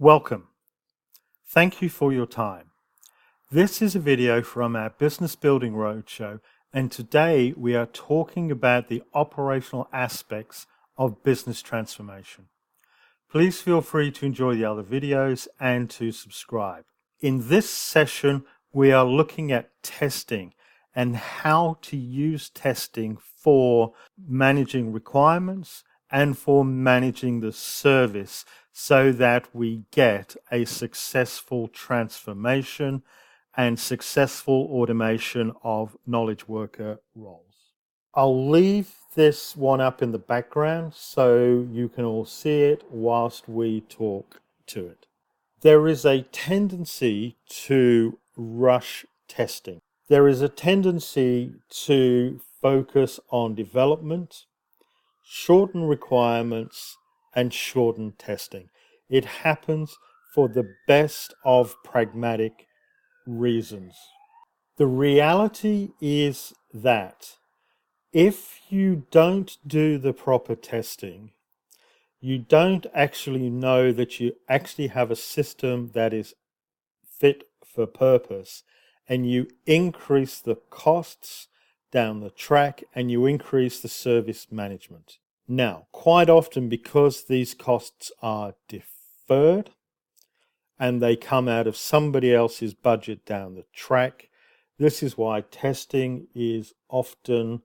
Welcome. Thank you for your time. This is a video from our Business Building Roadshow, and today we are talking about the operational aspects of business transformation. Please feel free to enjoy the other videos and to subscribe. In this session, we are looking at testing and how to use testing for managing requirements and for managing the service so that we get a successful transformation and successful automation of knowledge worker roles. I'll leave this one up in the background so you can all see it whilst we talk to it. There is a tendency to rush testing. There is a tendency to focus on development, shorten requirements, and shorten testing. It happens for the best of pragmatic reasons. The reality is that if you don't do the proper testing, you don't actually know that you actually have a system that is fit for purpose, and you increase the costs down the track and you increase the service management. Now, quite often, because these costs are deferred and they come out of somebody else's budget down the track, this is why testing is often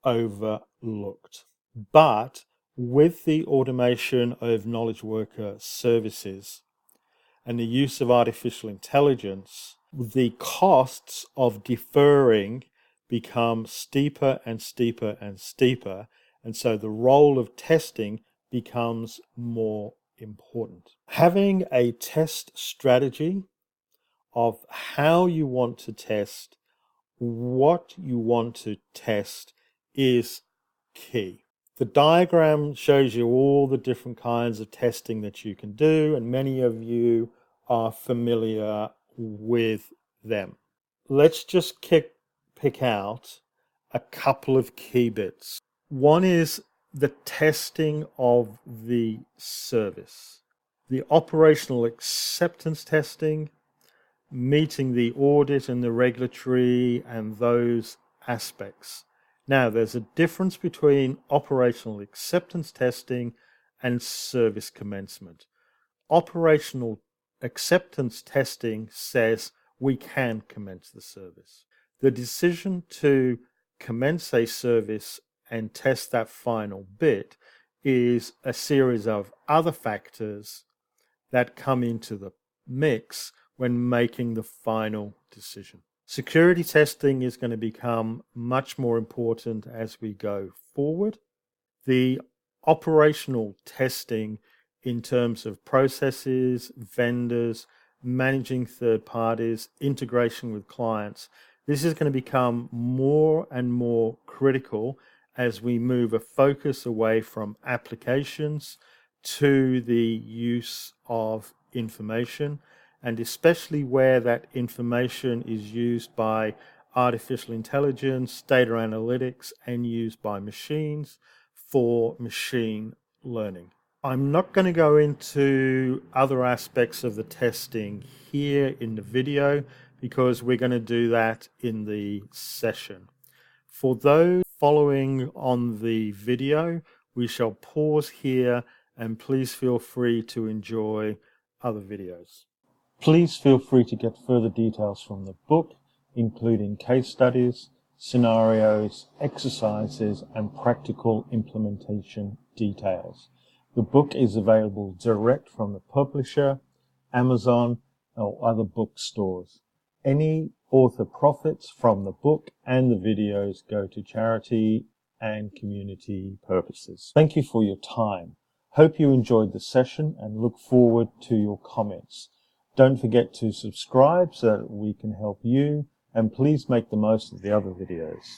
overlooked. But with the automation of knowledge worker services and the use of artificial intelligence, the costs of deferring become steeper and steeper and steeper, and so the role of testing becomes more important. Having a test strategy of how you want to test, what you want to test is key. The diagram shows you all the different kinds of testing that you can do, and many of you are familiar with them. Let's just pick out a couple of key bits. One is the testing of the service, the operational acceptance testing, meeting the audit and the regulatory and those aspects. Now, there's a difference between operational acceptance testing and service commencement. Operational acceptance testing says we can commence the service. The decision to commence a service and test that final bit is a series of other factors that come into the mix when making the final decision. Security testing is going to become much more important as we go forward. The operational testing in terms of processes, vendors, managing third parties, integration with clients, this is going to become more and more critical as we move a focus away from applications to the use of information, and especially where that information is used by artificial intelligence, data analytics, and used by machines for machine learning. I'm not going to go into other aspects of the testing here in the video because we're going to do that in the session. For those following on the video, we shall pause here and please feel free to enjoy other videos. Please feel free to get further details from the book, including case studies, scenarios, exercises, and practical implementation details. The book is available direct from the publisher, Amazon, or other bookstores. Any author profits from the book and the videos go to charity and community purposes. Thank you for your time. Hope you enjoyed the session and look forward to your comments. Don't forget to subscribe so that we can help you, and please make the most of the other videos.